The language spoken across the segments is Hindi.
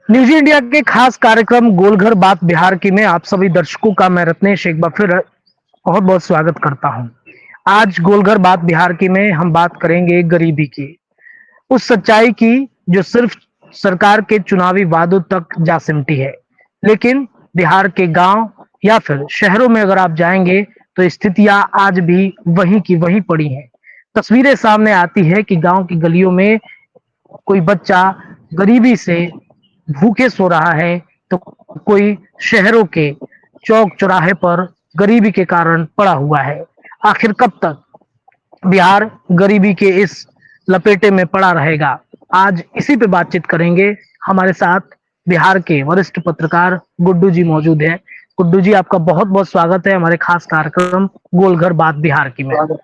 न्यूज इंडिया के खास कार्यक्रम गोलघर बात बिहार की में आप सभी दर्शकों का मैं रत्नेश एक बार फिर बहुत बहुत स्वागत करता हूं। आज गोलघर बात बिहार की में हम बात करेंगे गरीबी की, उस सच्चाई की जो सिर्फ सरकार के चुनावी वादों तक जा सिमटी है। लेकिन बिहार के गांव या फिर शहरों में अगर आप जाएंगे तो स्थितियां आज भी वहीं की वहीं पड़ी हैं। तस्वीरें सामने आती है कि गांव की गलियों में कोई बच्चा गरीबी से भूखे सो रहा है, तो कोई शहरों के चौक चौराहे पर गरीबी के कारण पड़ा हुआ है। आखिर कब तक बिहार गरीबी के इस लपेटे में पड़ा रहेगा? आज इसी पे बातचीत करेंगे। हमारे साथ बिहार के वरिष्ठ पत्रकार गुड्डू जी मौजूद हैं। गुड्डू जी, आपका बहुत बहुत स्वागत है हमारे खास कार्यक्रम गोलघर बात बिहार की में।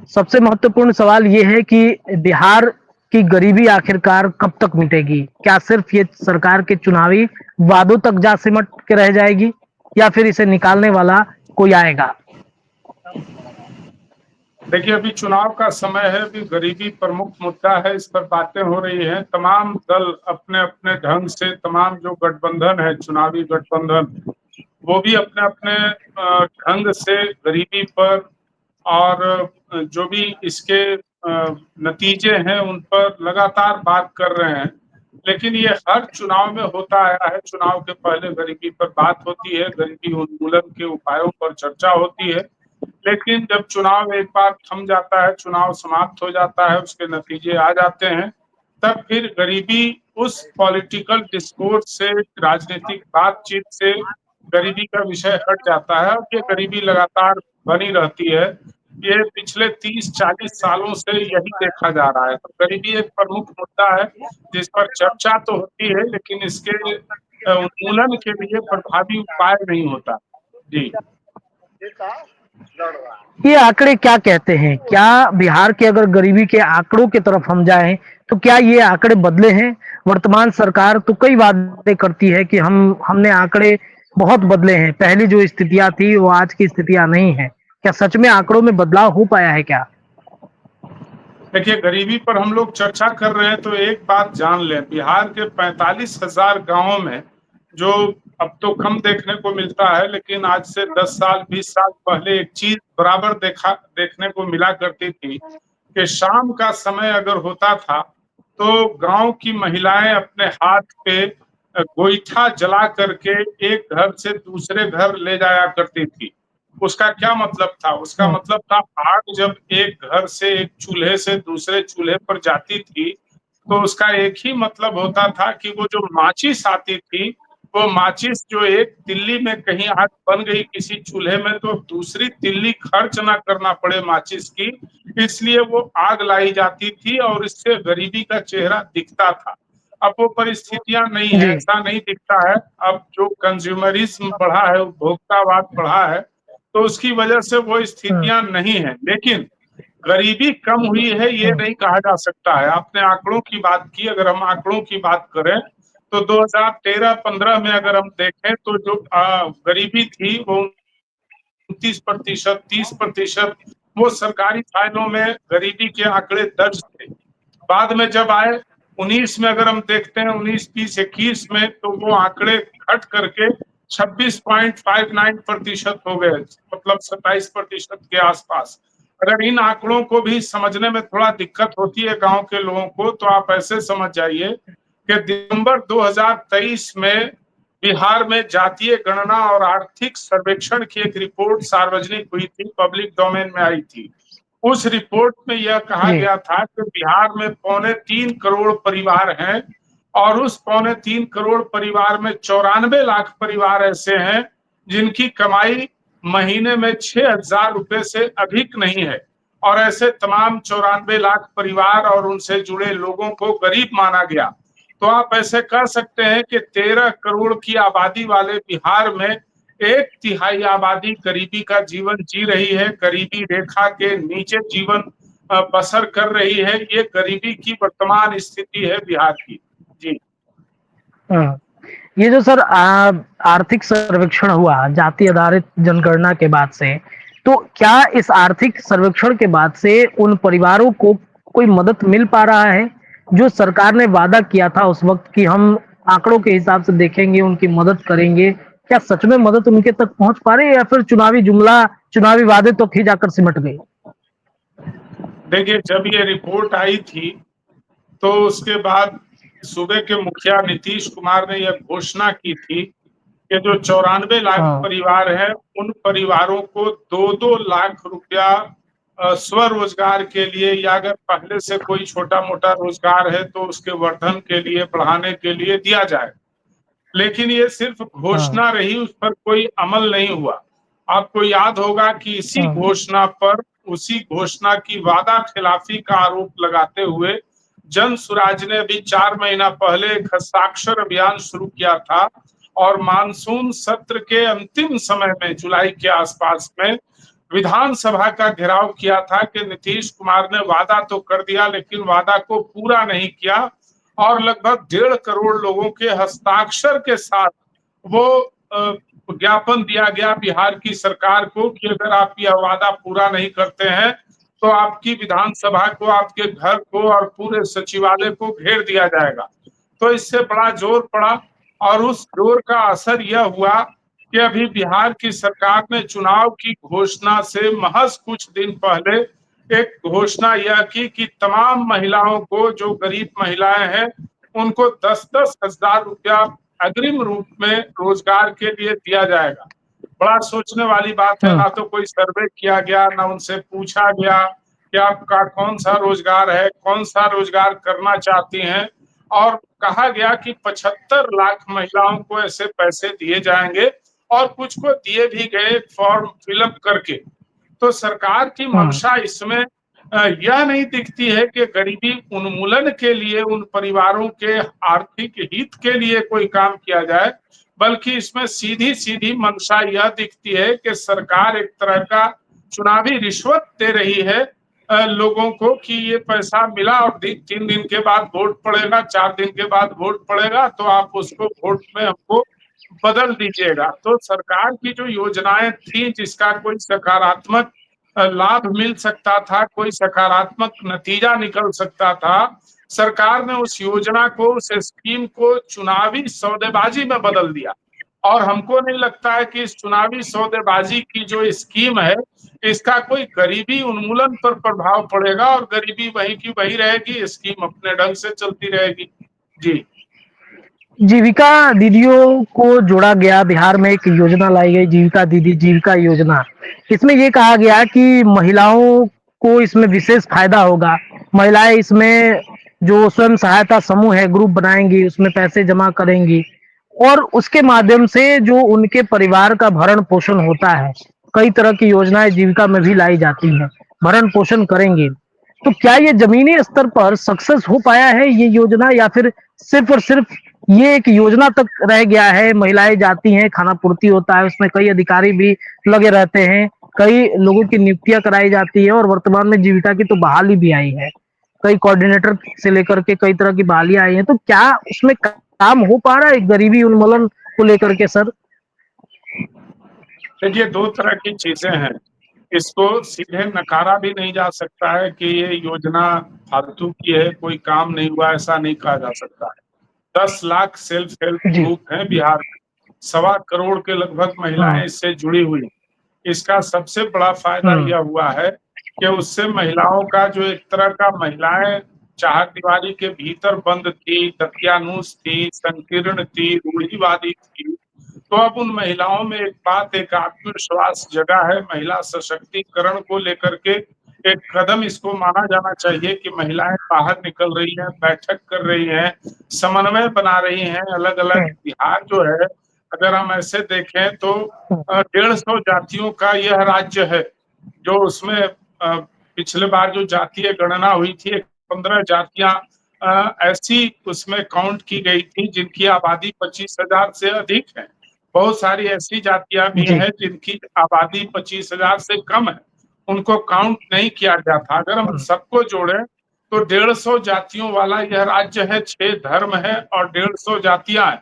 सबसे महत्वपूर्ण सवाल ये है कि बिहार की गरीबी आखिरकार कब तक मिटेगी? क्या सिर्फ ये सरकार के चुनावी वादों तक जा सिमट के रह जाएगी या फिर इसे निकालने वाला कोई आएगा? देखिए, अभी चुनाव का समय है। अभी गरीबी प्रमुख मुद्दा है, इस पर बातें हो रही हैं। तमाम दल अपने अपने ढंग से, तमाम जो गठबंधन है, चुनावी गठबंधन, वो भी अपने अपने ढंग से गरीबी पर और जो भी इसके नतीजे हैं उन पर लगातार बात कर रहे हैं। लेकिन ये हर चुनाव में होता आया है। चुनाव के पहले गरीबी पर बात होती है, गरीबी उन्मूलन के उपायों पर चर्चा होती है। लेकिन जब चुनाव एक बार थम जाता है, चुनाव समाप्त हो जाता है, उसके नतीजे आ जाते हैं, तब फिर गरीबी उस पॉलिटिकल डिस्कोर्स से, राजनीतिक बातचीत से गरीबी का विषय हट जाता है और ये गरीबी लगातार बनी रहती है। ये पिछले 30-40 सालों से यही देखा जा रहा है। तो गरीबी एक प्रमुख मुद्दा है जिस पर चर्चा तो होती है, लेकिन इसके उन्मूलन के लिए प्रभावी उपाय नहीं होता। जी। ये आंकड़े क्या कहते हैं? क्या बिहार के अगर गरीबी के आंकड़ों की तरफ हम जाएं तो क्या ये आंकड़े बदले हैं? वर्तमान सरकार तो कई वादे करती है कि हमने आंकड़े बहुत बदले हैं, पहली जो स्थितियां थी वो आज की स्थितियां नहीं है। क्या सच में आंकड़ों में बदलाव हो पाया है क्या? देखिए, गरीबी पर हम लोग चर्चा कर रहे हैं तो एक बात जान लें, बिहार के 45,000 गांवों में जो अब तो कम देखने को मिलता है, लेकिन आज से 10 साल 20 साल पहले एक चीज बराबर देखने को मिला करती थी कि शाम का समय अगर होता था तो गांव की महिलाएं अपने हाथ पे गोईठा जला करके एक घर से दूसरे घर ले जाया करती थी। उसका क्या मतलब था? उसका हम्म, मतलब था, आग जब एक घर से, एक चूल्हे से दूसरे चूल्हे पर जाती थी तो उसका एक ही मतलब होता था कि वो जो माचिस आती थी, वो माचिस जो एक तिल्ली में कहीं आग बन गई किसी चूल्हे में तो दूसरी तिल्ली खर्च ना करना पड़े माचिस की, इसलिए वो आग लाई जाती थी और इससे गरीबी का चेहरा दिखता था। अब वो परिस्थितियां नहीं है, जी। ऐसा नहीं दिखता है। अब जो कंज्यूमरिज्म बढ़ा है, उपभोक्तावाद बढ़ा है, तो उसकी वजह से वो हम्म, स्थितियां नहीं है। लेकिन गरीबी कम हुई है ये हम्म, नहीं कहा जा सकता है। आपने आंकड़ों की बात की, अगर हम आंकड़ों की बात करें तो 2013-15 में अगर हम देखें तो जो गरीबी थी वो 29%, 30%, वो सरकारी फाइलों में गरीबी के आंकड़े दर्ज थे। बाद में जब आए 19 में, अगर हम देखते हैं 19, 20, 21 में, तो वो आंकड़े घट करके 26.59% हो गए, मतलब 27% के आसपास। अगर इन आंकड़ों को भी समझने में थोड़ा दिक्कत होती है गांव के लोगों को, तो आप ऐसे समझ जाइए कि दिसंबर 2023 में बिहार में जातीय गणना और आर्थिक सर्वेक्षण की एक रिपोर्ट सार्वजनिक हुई थी, पब्लिक डोमेन में आई थी। उस रिपोर्ट में यह कहा जी। गया था कि बिहार में 3.25 करोड़ परिवार हैं और उस 3.25 करोड़ परिवार में 94 लाख परिवार ऐसे हैं जिनकी कमाई महीने में 6,000 रुपए से अधिक नहीं है। और ऐसे तमाम 94 लाख परिवार और उनसे जुड़े लोगों को गरीब माना गया। तो आप ऐसे कह सकते हैं कि 13 करोड़ की आबादी वाले बिहार में 1/3 आबादी गरीबी का जीवन जी रही है, गरीबी रेखा के नीचे जीवन बसर कर रही है। ये गरीबी की वर्तमान स्थिति है बिहार की। जी। हाँ, ये जो सर आर्थिक सर्वेक्षण हुआ जाति आधारित जनगणना के बाद से, तो क्या इस आर्थिक सर्वेक्षण के बाद से उन परिवारों को कोई मदद मिल पा रहा है? जो सरकार ने वादा किया था उस वक्त कि हम आंकड़ों के हिसाब से देखेंगे, उनकी मदद करेंगे, क्या सच में मदद उनके तक पहुंच पा रही है या फिर चुनावी जुमला, चुनावी वादे तो ही जाकर सिमट गए? देखिए, जब ये रिपोर्ट आई थी तो उसके बाद सूबे के मुखिया नीतीश कुमार ने यह घोषणा की थी कि जो 94 लाख हाँ। परिवार हैं, उन परिवारों को 2-2 लाख रुपया स्वरोजगार के लिए, या अगर पहले से कोई छोटा-मोटा रोजगार है तो उसके वर्धन के लिए, बढ़ाने के लिए दिया जाए। लेकिन ये सिर्फ हाँ। घोषणा रही, उस पर कोई अमल नहीं हुआ। आपको याद होगा कि इसी हाँ। घोषणा पर, उसी घोषणा की वादा खिलाफी का आरोप लगाते हुए जन सुराज ने अभी 4 महीना पहले एक हस्ताक्षर अभियान शुरू किया था और मानसून सत्र के अंतिम समय में, जुलाई के आसपास में, विधानसभा का घेराव किया था कि नीतीश कुमार ने वादा तो कर दिया लेकिन वादा को पूरा नहीं किया, और लगभग 1.5 करोड़ लोगों के हस्ताक्षर के साथ वो ज्ञापन दिया गया बिहार की सरकार को कि अगर आप यह वादा पूरा नहीं करते हैं तो आपकी विधानसभा को, आपके घर को और पूरे सचिवालय को घेर दिया जाएगा। तो इससे बड़ा जोर पड़ा और उस जोर का असर यह हुआ कि अभी बिहार की सरकार ने चुनाव की घोषणा से महज कुछ दिन पहले एक घोषणा यह की कि तमाम महिलाओं को, जो गरीब महिलाएं हैं, उनको 10-10 हजार रुपया अग्रिम रूप में रोजगार के लिए दिया जाएगा। बड़ा सोचने वाली बात है, हम्म। ना तो कोई सर्वे किया गया, ना उनसे पूछा गया कि आपका कौन सा रोजगार है, कौन सा रोजगार करना चाहती हैं, और कहा गया कि 75 लाख महिलाओं को ऐसे पैसे दिए जाएंगे और कुछ को दिए भी गए फॉर्म फिलअप करके। तो सरकार की हम्म। मंशा इसमें यह नहीं दिखती है कि गरीबी उन्मूलन के लिए, उन परिवारों के आर्थिक हित के लिए कोई काम किया जाए, बल्कि इसमें सीधी सीधी मंशा यह दिखती है कि सरकार एक तरह का चुनावी रिश्वत दे रही है लोगों को कि ये पैसा मिला और 3 दिन के बाद वोट पड़ेगा, 4 दिन के बाद वोट पड़ेगा, तो आप उसको वोट में हमको बदल दीजिएगा। तो सरकार की जो योजनाएं थी, जिसका कोई सकारात्मक लाभ मिल सकता था, कोई सकारात्मक नतीजा निकल सकता था, सरकार ने उस योजना को, उस स्कीम को चुनावी सौदेबाजी में बदल दिया। और हमको नहीं लगता है कि इस चुनावी सौदेबाजी की जो स्कीम है, इसका कोई गरीबी उन्मूलन पर प्रभाव पड़ेगा, और गरीबी वही की वही रहेगी, स्कीम अपने ढंग से चलती रहेगी। जी। जीविका दीदियों को जोड़ा गया, बिहार में एक योजना लाई गई, जीविका दीदी जीविका योजना। इसमें ये कहा गया कि महिलाओं को इसमें विशेष फायदा होगा। महिलाएं इसमें जो स्वयं सहायता समूह है, ग्रुप बनाएंगी, उसमें पैसे जमा करेंगी और उसके माध्यम से जो उनके परिवार का भरण पोषण होता है, कई तरह की योजनाएं जीविका में भी लाई जाती हैं, भरण पोषण करेंगे। तो क्या ये जमीनी स्तर पर सक्सेस हो पाया है ये योजना, या फिर सिर्फ और सिर्फ ये एक योजना तक रह गया है? महिलाएं जाती हैं, खाना पूर्ति होता है, उसमें कई अधिकारी भी लगे रहते हैं, कई लोगों की नियुक्तियां कराई जाती है और वर्तमान में जीविका की तो बहाली भी आई है, कई कोऑर्डिनेटर से लेकर के कई तरह की बहालियां आई हैं। तो क्या उसमें काम हो पा रहा है गरीबी उन्मूलन को लेकर के सर? देखिए, 2 तरह की चीजें हैं। इसको सीधे नकारा भी नहीं जा सकता है कि ये योजना फालतू की है, कोई काम नहीं हुआ, ऐसा नहीं कहा जा सकता है। 10 लाख सेल्फ हेल्प जी। ग्रुप हैं बिहार में, 1.25 करोड़ के लगभग महिलाएं हाँ। इससे जुड़ी हुई। इसका सबसे बड़ा फायदा हम्म। यह हुआ है कि उससे महिलाओं का जो एक तरह का, महिलाएं चार दीवारी के भीतर बंद थी, दकियानूस थी, संकीर्ण थी, रूढ़िवादी थी, तो अब उन महिलाओं में एक बात, एक आत्मविश्वास जगा है। महिला सशक्तिकरण को लेकर के एक कदम इसको माना जाना चाहिए कि महिलाएं बाहर निकल रही हैं, बैठक कर रही हैं, समन्वय बना रही हैं अलग अलग। हम्म। बिहार जो है, अगर हम ऐसे देखें तो हम्म। 150 जातियों का यह राज्य है, जो उसमें पिछले बार जो जातीय गणना हुई थी, 15 जातियां ऐसी उसमें काउंट की गई थी जिनकी आबादी 25,000 से अधिक है। बहुत सारी ऐसी जातियां भी जी। हैं जिनकी आबादी 25,000 से कम है, उनको काउंट नहीं किया गया था। अगर हम हम्म। सबको जोड़ें तो 150 जातियों वाला यह राज्य है, 6 धर्म है और 150 जातियां हैं।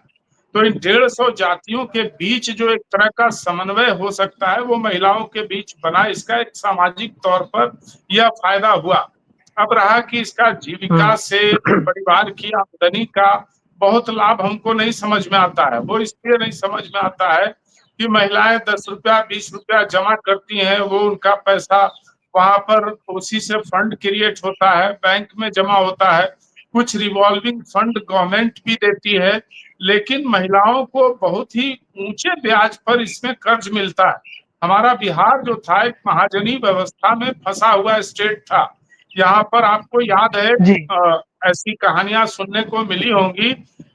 तो इन 150 जातियों के बीच जो एक तरह का समन्वय हो सकता है, वो महिलाओं के बीच बना। इसका एक सामाजिक तौर पर यह फायदा हुआ। अब रहा कि इसका जीविका से परिवार की आमदनी का बहुत लाभ हमको नहीं समझ में आता है। वो इसलिए नहीं समझ में आता है कि महिलाएं 10 रुपया 20 रुपया जमा करती हैं, वो उनका पैसा वहां पर उसी से फंड क्रिएट होता है, बैंक में जमा होता है। कुछ रिवॉल्विंग फंड गवर्नमेंट भी देती है, लेकिन महिलाओं को बहुत ही ऊंचे ब्याज पर इसमें कर्ज मिलता है। हमारा बिहार जो था एक महाजनी व्यवस्था में फंसा हुआ स्टेट था। यहाँ पर आपको याद है जी ऐसी कहानियां सुनने को मिली होंगी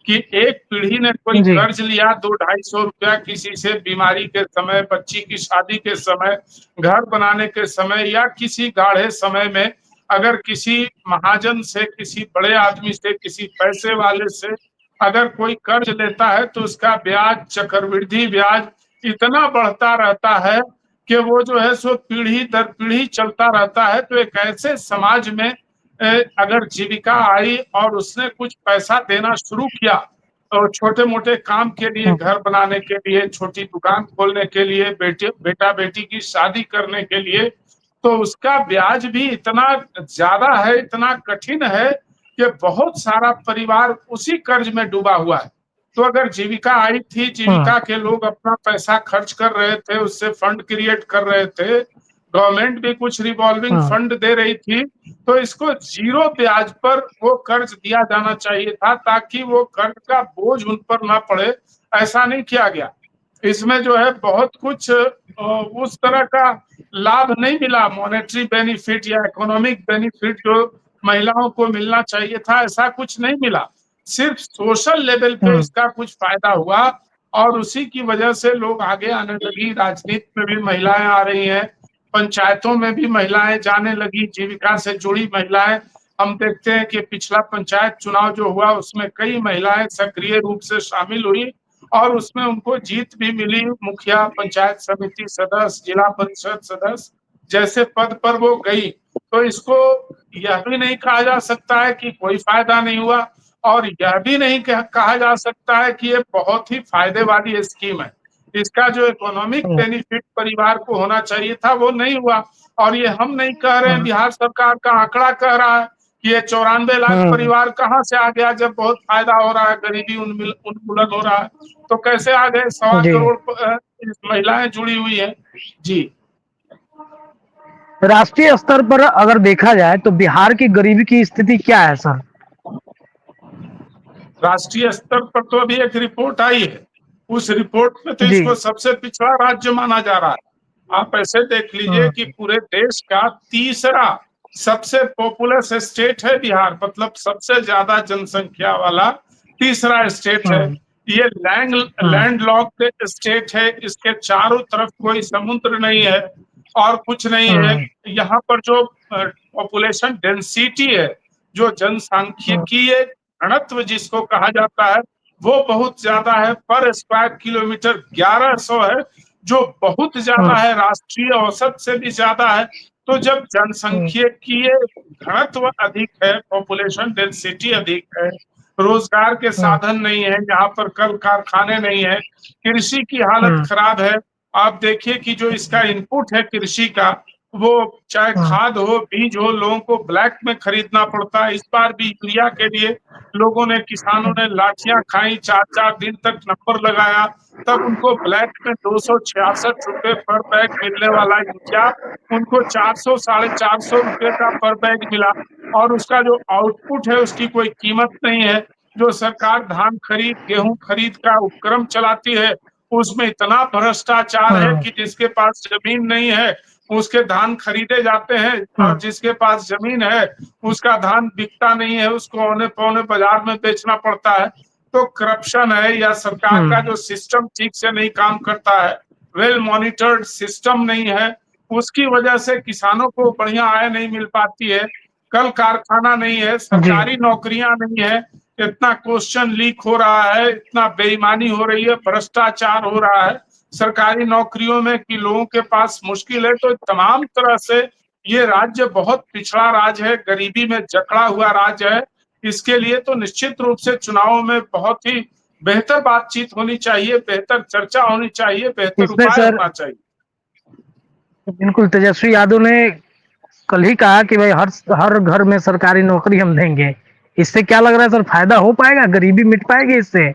कि एक पीढ़ी ने कोई जी कर्ज लिया 200-250 रुपया किसी से, बीमारी के समय, बच्ची की शादी के समय, घर बनाने के समय या किसी गाढ़े समय में अगर किसी महाजन से, किसी बड़े आदमी से, किसी पैसे वाले से अगर कोई कर्ज लेता है तो उसका ब्याज, चक्रवृद्धि ब्याज इतना बढ़ता रहता है कि वो जो है सो पीढ़ी दर पीढ़ी चलता रहता है। तो एक ऐसे समाज में अगर जीविका आई और उसने कुछ पैसा देना शुरू किया और छोटे मोटे काम के लिए, घर बनाने के लिए, छोटी दुकान खोलने के लिए, बेटा बेटी की शादी करने के लिए, तो उसका ब्याज भी इतना ज्यादा है, इतना कठिन है कि बहुत सारा परिवार उसी कर्ज में डूबा हुआ है। तो अगर जीविका आई थी, जीविका के लोग अपना पैसा खर्च कर रहे थे, उससे फंड क्रिएट कर रहे थे, गवर्नमेंट भी कुछ रिवॉल्विंग फंड दे रही थी, तो इसको जीरो ब्याज पर वो कर्ज दिया जाना चाहिए था ताकि वो कर्ज का बोझ उन पर ना पड़े। ऐसा नहीं किया गया। इसमें जो है बहुत कुछ उस तरह का लाभ नहीं मिला, मॉनेटरी बेनिफिट या इकोनॉमिक बेनिफिट जो महिलाओं को मिलना चाहिए था, ऐसा कुछ नहीं मिला। सिर्फ सोशल लेवल पे इसका कुछ फायदा हुआ और उसी की वजह से लोग आगे आने लगी। राजनीति में भी महिलाएं आ रही हैं, पंचायतों में भी महिलाएं जाने लगी, जीविका से जुड़ी महिलाएं। हम देखते हैं कि पिछला पंचायत चुनाव जो हुआ उसमें कई महिलाएं सक्रिय रूप से शामिल हुई और उसमें उनको जीत भी मिली। मुखिया, पंचायत समिति सदस्य, जिला परिषद सदस्य जैसे पद पर वो गई। तो इसको यह भी नहीं कहा जा सकता है कि कोई फायदा नहीं हुआ और यह भी नहीं कहा जा सकता है कि ये बहुत ही फायदे वाली स्कीम है। इसका जो इकोनॉमिक बेनिफिट परिवार को होना चाहिए था वो नहीं हुआ। और ये हम नहीं कह रहे हैं, बिहार सरकार का आंकड़ा कह रहा है कि ये 94 लाख परिवार कहाँ से आ गया जब बहुत फायदा हो रहा है, गरीबी उन्मूलन हो रहा है। तो कैसे आ गए? 1.25 करोड़ महिलाएं जुड़ी हुई है। जी, राष्ट्रीय स्तर पर अगर देखा जाए तो बिहार की गरीबी की स्थिति क्या है सर? राष्ट्रीय स्तर पर तो अभी एक रिपोर्ट आई है, उस रिपोर्ट में तो जी इसको सबसे पिछड़ा राज्य माना जा रहा है। आप ऐसे देख लीजिए कि पूरे देश का तीसरा सबसे पॉपुलस स्टेट है बिहार, मतलब सबसे ज्यादा जनसंख्या वाला तीसरा स्टेट है। ये लैंड लॉक्ड स्टेट है, इसके चारों तरफ कोई समुद्र नहीं है और कुछ नहीं है। यहाँ पर जो पॉपुलेशन डेंसिटी है, जो जनसांख्यिकीय घनत्व जिसको कहा जाता है, वो बहुत ज्यादा है। पर स्क्वायर किलोमीटर 1100 है, जो बहुत ज्यादा है, राष्ट्रीय औसत से भी ज्यादा है। तो जब जनसंख्यिकीय घनत्व अधिक है, पॉपुलेशन डेंसिटी अधिक है, रोजगार के साधन नहीं है, यहाँ पर कल कारखाने नहीं है, कृषि की हालत खराब है। आप देखिए कि जो इसका इनपुट है कृषि का, वो चाहे खाद हो, बीज हो, लोगों को ब्लैक में खरीदना पड़ता है। इस बार भी यूरिया के लिए लोगों ने, किसानों ने लाठियां खाई, 4-4 दिन तक नंबर लगाया, तब उनको ब्लैक में 266 रुपए पर बैग मिलने वाला यूरिया उनको 400 450 रुपए का पर बैग मिला। और उसका जो आउटपुट है उसकी कोई कीमत नहीं है। जो सरकार धान खरीद, गेहूं खरीद का उपक्रम चलाती है, उसमें इतना भ्रष्टाचार है कि जिसके पास जमीन नहीं है उसके धान खरीदे जाते हैं और जिसके पास जमीन है उसका धान बिकता नहीं है, उसको औने पौने बाजार में बेचना पड़ता है। तो करप्शन है या सरकार का जो सिस्टम ठीक से नहीं काम करता है, वेल मॉनिटर्ड सिस्टम नहीं है, उसकी वजह से किसानों को बढ़िया आय नहीं मिल पाती है। कल कारखाना नहीं है, जी सरकारी नौकरियां नहीं है, इतना क्वेश्चन लीक हो रहा है, इतना बेईमानी हो रही है, भ्रष्टाचार हो रहा है सरकारी नौकरियों में कि लोगों के पास मुश्किल है। तो तमाम तरह से ये राज्य बहुत पिछड़ा राज्य है, गरीबी में जकड़ा हुआ राज्य है। इसके लिए तो निश्चित रूप से चुनावों में बहुत ही बेहतर बातचीत होनी चाहिए, बेहतर चर्चा होनी चाहिए, बेहतर इसमें उपाय सर होना चाहिए। बिल्कुल तेजस्वी यादव ने कल ही कहा कि भाई हर हर घर में सरकारी नौकरी हम देंगे। इससे क्या लग रहा है सर, फायदा हो पाएगा, गरीबी मिट पाएगी इससे?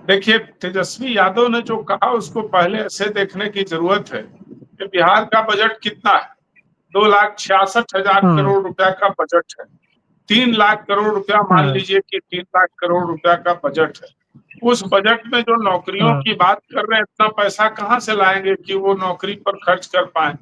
देखिए, तेजस्वी यादव ने जो कहा उसको पहले ऐसे देखने की जरूरत है कि बिहार का बजट कितना है। 2,66,000 हम्म। करोड़ रुपया का बजट है। 3 लाख करोड़ रुपया मान हम्म। लीजिए कि 3 लाख करोड़ रुपया का बजट है। उस बजट में जो नौकरियों हम्म। की बात कर रहे हैं, इतना पैसा कहाँ से लाएंगे कि वो नौकरी पर खर्च कर पाए।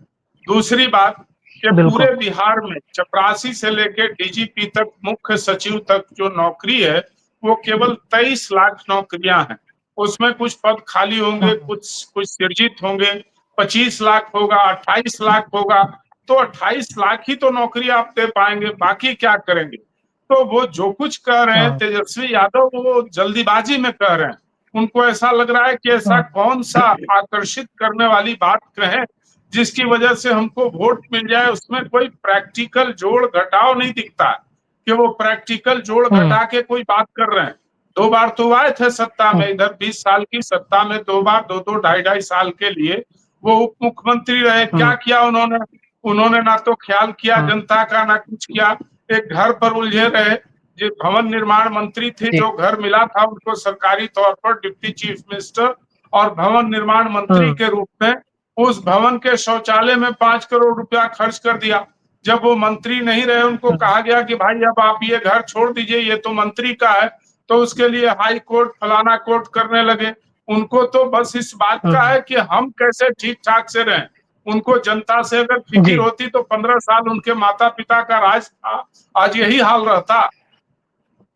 दूसरी बात कि बिल्कुल। पूरे बिहार में चपरासी से लेके डीजीपी तक, मुख्य सचिव तक जो नौकरी है वो केवल 23 लाख नौकरियां हैं। उसमें कुछ पद खाली होंगे, हम्म। कुछ कुछ सृजित होंगे। 25 लाख होगा, 28 लाख होगा, तो 28 लाख ही तो नौकरी आप दे पाएंगे, बाकी क्या करेंगे। तो वो जो कुछ कह रहे हैं हाँ। तेजस्वी यादव, वो जल्दीबाजी में कह रहे हैं। उनको ऐसा लग रहा है कि ऐसा हाँ। कौन सा आकर्षित करने वाली बात कहें जिसकी वजह से हमको वोट मिल जाए। उसमें कोई प्रैक्टिकल जोड़ घटाव नहीं दिखता है कि वो प्रैक्टिकल जोड़ हम्म। घटा के कोई बात कर रहे हैं। 2 बार तो आए थे सत्ता में, इधर 20 साल की सत्ता में 2 बार, 2-2, 2.5 साल के लिए वो उप मुख्यमंत्री रहे। क्या हम्म। किया उन्होंने? उन्होंने ना तो ख्याल किया हम्म। जनता का, ना कुछ किया। एक घर पर उलझे रहे। जो भवन निर्माण मंत्री थे, जी। जो घर मिला था उनको सरकारी तौर पर डिप्टी चीफ मिनिस्टर और भवन निर्माण मंत्री हम्म। के रूप में, उस भवन के शौचालय में 5 करोड़ रुपया खर्च कर दिया। जब वो मंत्री नहीं रहे, उनको हम्म। कहा गया कि भाई अब आप ये घर छोड़ दीजिए, ये तो मंत्री का है। तो उसके लिए हाई कोर्ट फलाना कोर्ट करने लगे। उनको तो बस इस बात का हम्म। है कि हम कैसे ठीक ठाक से रहें। उनको जनता से अगर जी। फिक्र होती तो 15 साल उनके माता पिता का राज था, आज यही हाल रहता।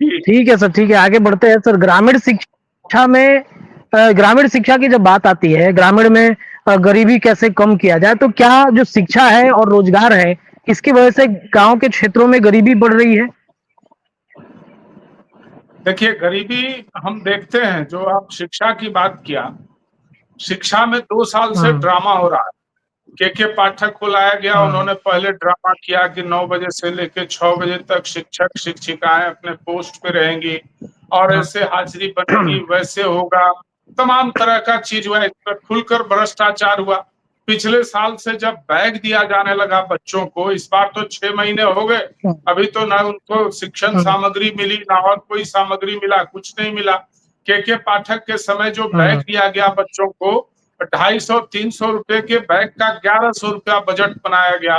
जी। ठीक है सर, ठीक है, आगे बढ़ते हैं सर। ग्रामीण शिक्षा में ग्रामीण शिक्षा की जब बात आती है, ग्रामीण में गरीबी कैसे कम किया जाए, तो क्या जो शिक्षा है और रोजगार है, इसकी वजह से गांव के क्षेत्रों में गरीबी बढ़ रही है? देखिए, गरीबी हम देखते हैं। जो आप शिक्षा की बात किया, शिक्षा में 2 साल से हम्म। ड्रामा हो रहा है। के पाठक को लाया गया, हम्म। उन्होंने पहले ड्रामा किया कि 9 बजे से लेकर 6 बजे तक शिक्षक शिक्षिकाएं अपने पोस्ट पे रहेंगी और ऐसे हाजिरी बनेगी, हम्म। वैसे होगा। तमाम तरह का चीज हुआ, इस पर खुलकर भ्रष्टाचार हुआ। पिछले साल से जब बैग दिया जाने लगा बच्चों को, इस बार तो 6 महीने हो गए, अभी तो ना उनको शिक्षण हम्म। सामग्री मिली, ना और कोई सामग्री मिला, कुछ नहीं मिला। के पाठक के समय जो बैग हम्म। दिया गया बच्चों को, 250-300 रुपए के बैग का 1100 रुपया बजट बनाया गया।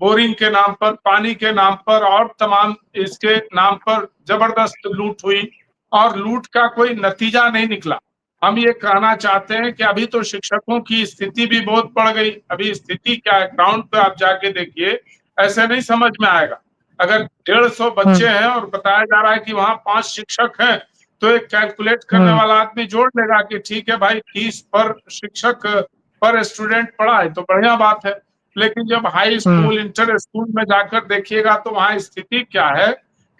बोरिंग के नाम पर, पानी के नाम पर और तमाम इसके नाम पर जबरदस्त लूट हुई और लूट का कोई नतीजा नहीं निकला। हम ये कहना चाहते हैं कि अभी तो शिक्षकों की स्थिति भी बहुत बढ़ गई। अभी स्थिति क्या है, ग्राउंड पे आप जाके देखिए, ऐसे नहीं समझ में आएगा। अगर 150 बच्चे हम्म। हैं और बताया जा रहा है कि वहां 5 शिक्षक हैं, तो एक कैलकुलेट करने हम्म। वाला आदमी जोड़ लेगा कि ठीक है भाई, 30 पर शिक्षक पर स्टूडेंट पढ़ा है तो बढ़िया बात है। लेकिन जब हाई हम्म। स्कूल, इंटर स्कूल में जाकर देखिएगा तो वहां स्थिति क्या है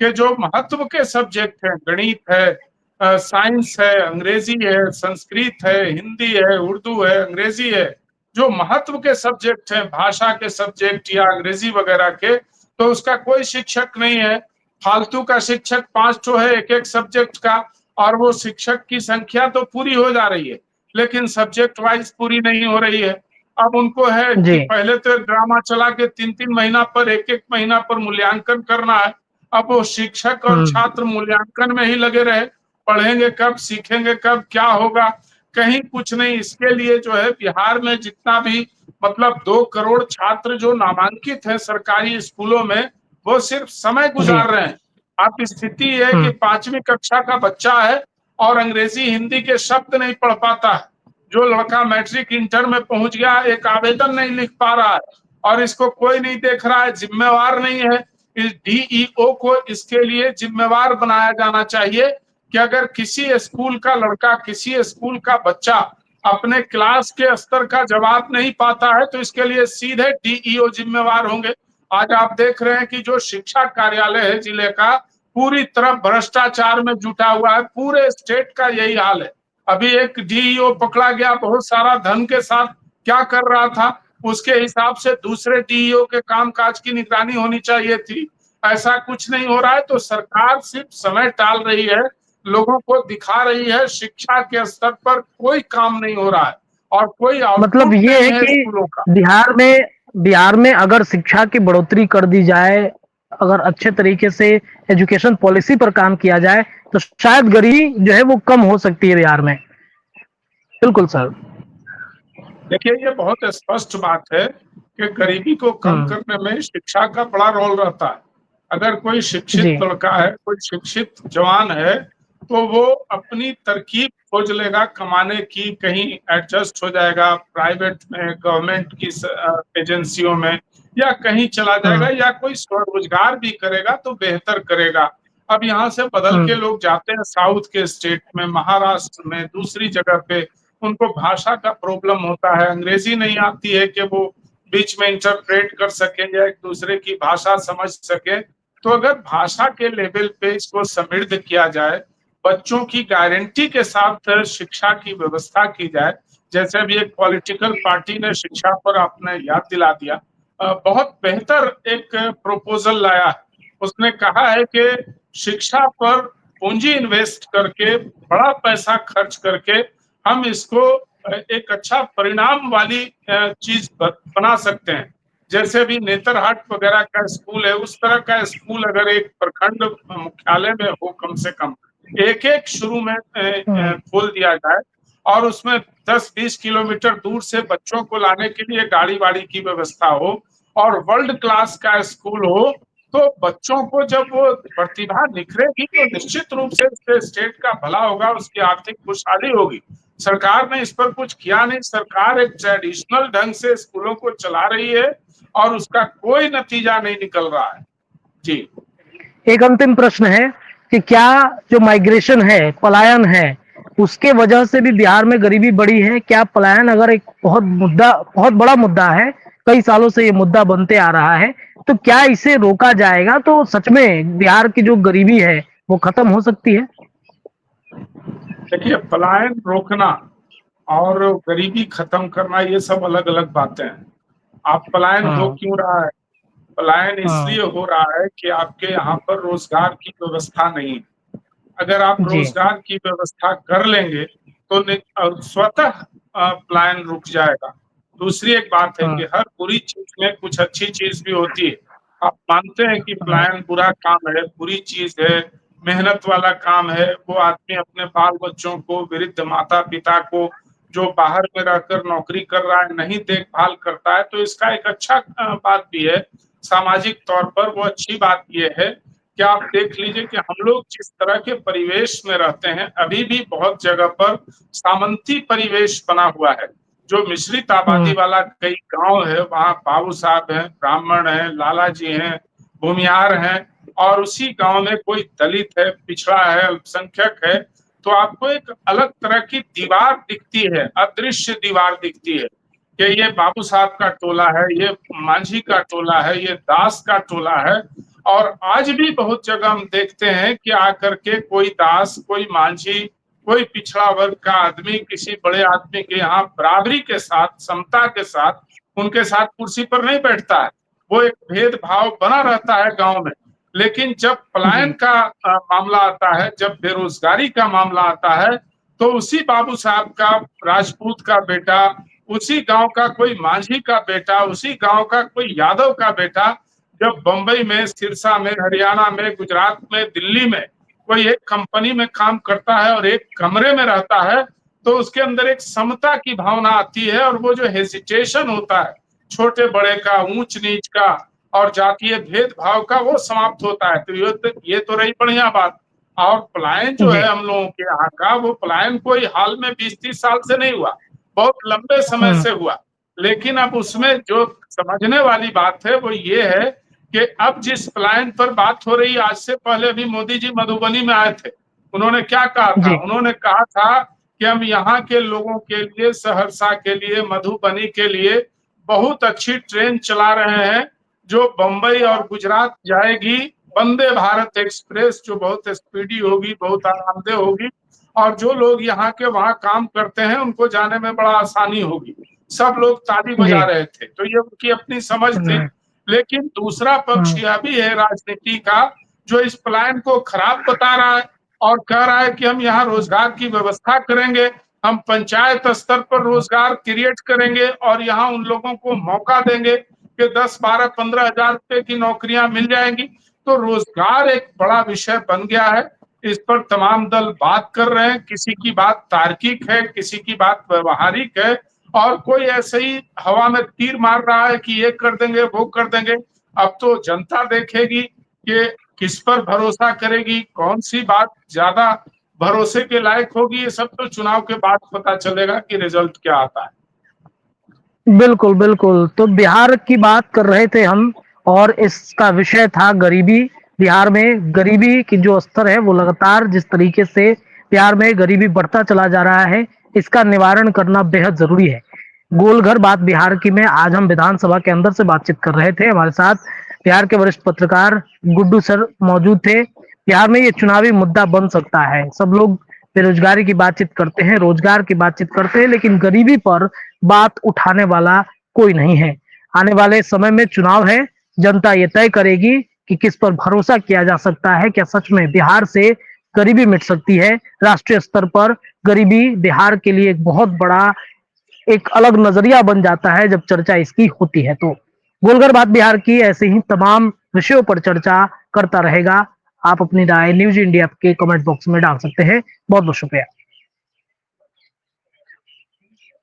कि जो महत्व के सब्जेक्ट हैं, गणित है, साइंस है, अंग्रेजी है, संस्कृत है, हिंदी है, उर्दू है, अंग्रेजी है, जो महत्व के सब्जेक्ट हैं, भाषा के सब्जेक्ट या अंग्रेजी वगैरह के, तो उसका कोई शिक्षक नहीं है। फालतू का शिक्षक 5 ठो है एक एक सब्जेक्ट का, और वो शिक्षक की संख्या तो पूरी हो जा रही है लेकिन सब्जेक्ट वाइज पूरी नहीं हो रही है। अब उनको है जी। कि पहले तो ड्रामा चला के 3-3 महीना पर, एक-एक महीना पर मूल्यांकन करना है। अब वो शिक्षक और हम्म। छात्र मूल्यांकन में ही लगे रहे। पढ़ेंगे कब, सीखेंगे कब, क्या होगा, कहीं कुछ नहीं। इसके लिए जो है बिहार में जितना भी, मतलब 2 करोड़ छात्र जो नामांकित हैं सरकारी स्कूलों में, वो सिर्फ समय जी। गुजार रहे हैं। अब स्थिति है कि हम्म। 5वीं कक्षा का बच्चा है और अंग्रेजी हिंदी के शब्द नहीं पढ़ पाता है। जो लड़का मैट्रिक इंटर में पहुंच गया, एक आवेदन नहीं लिख पा रहा है और इसको कोई नहीं देख रहा है, जिम्मेवार नहीं है। इस डीईओ को इसके लिए जिम्मेवार बनाया जाना चाहिए कि अगर किसी स्कूल का लड़का, किसी स्कूल का बच्चा अपने क्लास के स्तर का जवाब नहीं पाता है तो इसके लिए सीधे डीईओ जिम्मेवार होंगे। आज आप देख रहे हैं कि जो शिक्षा कार्यालय है जिले का, पूरी तरह भ्रष्टाचार में जुटा हुआ है। पूरे स्टेट का यही हाल है। अभी एक डीईओ पकड़ा गया बहुत सारा धन के साथ, क्या कर रहा था, उसके हिसाब से दूसरे डीईओ के कामकाज की निगरानी होनी चाहिए थी। ऐसा कुछ नहीं हो रहा है। तो सरकार सिर्फ समय टाल रही है, लोगों को दिखा रही है। शिक्षा के स्तर पर कोई काम नहीं हो रहा है और कोई मतलब आउटपुट ये नहीं है है कि स्कूलों का। बिहार में बिहार में अगर शिक्षा की बढ़ोतरी कर दी जाए, अगर अच्छे तरीके से एजुकेशन पॉलिसी पर काम किया जाए, तो शायद गरीबी जो है वो कम हो सकती है बिहार में। बिल्कुल सर। देखिए, ये बहुत स्पष्ट बात है कि गरीबी को कम हुँ, करने में शिक्षा का बड़ा रोल रहता है। अगर कोई शिक्षित जी। लड़का है, कोई शिक्षित जवान है, तो वो अपनी तरकीब खोज लेगा कमाने की, कहीं एडजस्ट हो जाएगा प्राइवेट में, गवर्नमेंट की एजेंसियों में, या कहीं चला जाएगा, हुँ, या कोई स्वरोजगार भी करेगा तो बेहतर करेगा। अब यहाँ से बदल हुँ, के लोग जाते हैं साउथ के स्टेट में, महाराष्ट्र में, दूसरी जगह पे, उनको भाषा का प्रॉब्लम होता है, अंग्रेजी नहीं आती है कि वो बीच में इंटरप्रेट कर सकें या एक दूसरे की भाषा समझ सकें। तो अगर भाषा के लेवल पे इसको समृद्ध किया जाए, बच्चों की गारंटी के साथ शिक्षा की व्यवस्था की जाए, जैसे अभी एक पॉलिटिकल पार्टी ने शिक्षा पर आपने याद दिला दिया, बहुत बेहतर एक प्रपोजल लाया है। उसने कहा है कि शिक्षा पर पूंजी इन्वेस्ट करके, बड़ा पैसा खर्च करके हम इसको एक अच्छा परिणाम वाली चीज बना सकते हैं। जैसे भी नेतरहाट वगैरह का स्कूल है, उस तरह का स्कूल अगर एक प्रखंड मुख्यालय में हो, कम से कम एक एक शुरू में हुँ, खोल दिया जाए, और उसमें 10-20 किलोमीटर दूर से बच्चों को लाने के लिए गाड़ी वाड़ी की व्यवस्था हो, और वर्ल्ड क्लास का स्कूल हो, तो बच्चों को जब वो प्रतिभा निखरेगी तो निश्चित रूप से इससे स्टेट का भला होगा, उसकी आर्थिक खुशहाली होगी। सरकार ने इस पर कुछ किया नहीं, सरकार एक ट्रेडिशनल ढंग से स्कूलों को चला रही है और उसका कोई नतीजा नहीं निकल रहा है। जी। एक अंतिम प्रश्न है कि क्या जो माइग्रेशन है, पलायन है, उसके वजह से भी बिहार में गरीबी बढ़ी है? क्या पलायन अगर एक बहुत बड़ा मुद्दा है, कई सालों से ये मुद्दा बनते आ रहा है, तो क्या इसे रोका जाएगा तो सच में बिहार की जो गरीबी है, वो खत्म हो सकती है? देखिए, पलायन रोकना और गरीबी खत्म करना ये सब अलग अलग बातें हैं। आप पलायन हो हाँ, क्यों रहा है? पलायन हाँ, इसलिए हो रहा है कि आपके यहाँ पर रोजगार की व्यवस्था नहीं है। अगर आप जी, रोजगार की व्यवस्था कर लेंगे तो स्वतः पलायन रुक जाएगा। दूसरी एक बात है कि हाँ, हर बुरी चीज में कुछ अच्छी चीज भी होती है। आप मानते हैं कि हाँ, पलायन बुरा काम है, बुरी चीज है, मेहनत वाला काम है, वो आदमी अपने बाल बच्चों को, वृद्ध माता पिता को, जो बाहर में रहकर नौकरी कर रहा है, नहीं देखभाल करता है, तो इसका एक अच्छा बात भी है। सामाजिक तौर पर वो अच्छी बात ये है कि आप देख लीजिए कि हम लोग जिस तरह के परिवेश में रहते हैं, अभी भी बहुत जगह पर सामंती परिवेश बना हुआ है। जो मिश्रित आबादी हुँ, वाला कई गांव है, वहाँ बाबू साहब हैं, ब्राह्मण हैं, लाला जी हैं, भूमिहार हैं, और उसी गांव में कोई दलित है, पिछड़ा है, अल्पसंख्यक है, तो आपको एक अलग तरह की दीवार दिखती है, अदृश्य दीवार दिखती है कि ये बाबू साहब का टोला है, ये मांझी का टोला है, ये दास का टोला है। और आज भी बहुत जगह हम देखते हैं कि आकर के कोई दास, कोई मांझी, कोई पिछड़ा वर्ग का आदमी किसी बड़े आदमी के यहाँ बराबरी के साथ, समता के साथ, उनके साथ कुर्सी पर नहीं बैठता है। वो एक भेदभाव बना रहता है गांव में। लेकिन जब पलायन जी, का मामला आता है, जब बेरोजगारी का मामला आता है, तो उसी बाबू साहब का, राजपूत का बेटा, उसी गांव का कोई मांझी का बेटा, उसी गांव का कोई यादव का बेटा, जब बंबई में, सिरसा में, हरियाणा में, गुजरात में, दिल्ली में कोई एक कंपनी में काम करता है और एक कमरे में रहता है, तो उसके अंदर एक समता की भावना आती है, और वो जो हेजिटेशन होता है छोटे बड़े का, ऊंच नीच का और जातीय भेदभाव का, वो समाप्त होता है। तो ये तो रही बढ़िया बात। और पलायन जो जी, है हम लोगों के यहाँ का, वो पलायन कोई हाल में 20-30 साल से नहीं हुआ, बहुत लंबे समय हुँ, से हुआ। लेकिन अब उसमें जो समझने वाली बात है वो ये है कि अब जिस पलायन पर बात हो रही है, आज से पहले भी मोदी जी मधुबनी में आए थे। उन्होंने क्या कहा था? जी, उन्होंने कहा था कि हम यहाँ के लोगों के लिए, सहरसा के लिए, मधुबनी के लिए बहुत अच्छी ट्रेन चला रहे हैं, जो बंबई और गुजरात जाएगी, वंदे भारत एक्सप्रेस, जो बहुत स्पीडी होगी, बहुत आरामदेह होगी, और जो लोग यहाँ के वहाँ काम करते हैं उनको जाने में बड़ा आसानी होगी। सब लोग ताली जी, बजा रहे थे, तो ये उनकी अपनी समझ थी। हुँ, लेकिन दूसरा पक्ष हुँ, यह भी है राजनीति का, जो इस पलायन को खराब बता रहा है और कह रहा है कि हम यहाँ रोजगार की व्यवस्था करेंगे, हम पंचायत स्तर पर रोजगार क्रिएट करेंगे और यहाँ उन लोगों को मौका देंगे कि 10, 12, 15 हजार रुपए की नौकरियां मिल जाएंगी। तो रोजगार एक बड़ा विषय बन गया है। इस पर तमाम दल बात कर रहे हैं, किसी की बात तार्किक है, किसी की बात व्यवहारिक है, और कोई ऐसे ही हवा में तीर मार रहा है कि ये कर देंगे, वो कर देंगे। अब तो जनता देखेगी कि किस पर भरोसा करेगी, कौन सी बात ज्यादा भरोसे के लायक होगी। ये सब तो चुनाव के बाद पता चलेगा कि रिजल्ट क्या आता है। बिल्कुल, बिल्कुल। तो बिहार की बात कर रहे थे हम और इसका विषय था गरीबी। बिहार में गरीबी की जो स्तर है वो लगातार जिस तरीके से बिहार में गरीबी बढ़ता चला जा रहा है, इसका निवारण करना बेहद ज़रूरी है। गोलघर बात बिहार की में आज हम विधानसभा के अंदर से बातचीत कर रहे थे। हमारे साथ बिहार के वरिष्ठ पत्रकार गुड्डू सर मौजूद थे। बिहार में ये चुनावी मुद्दा बन सकता है। सब लोग बेरोजगारी की बातचीत करते हैं, रोजगार की बातचीत करते हैं, लेकिन गरीबी पर बात उठाने वाला कोई नहीं है। आने वाले समय में चुनाव है, जनता ये तय करेगी कि किस पर भरोसा किया जा सकता है। क्या सच में बिहार से गरीबी मिट सकती है? राष्ट्रीय स्तर पर गरीबी बिहार के लिए एक बहुत बड़ा एक अलग नजरिया बन जाता है जब चर्चा इसकी होती है। तो गोलघर बात बिहार की ऐसे ही तमाम विषयों पर चर्चा करता रहेगा। आप अपनी राय न्यूज इंडिया के कमेंट बॉक्स में डाल सकते हैं। बहुत बहुत शुक्रिया।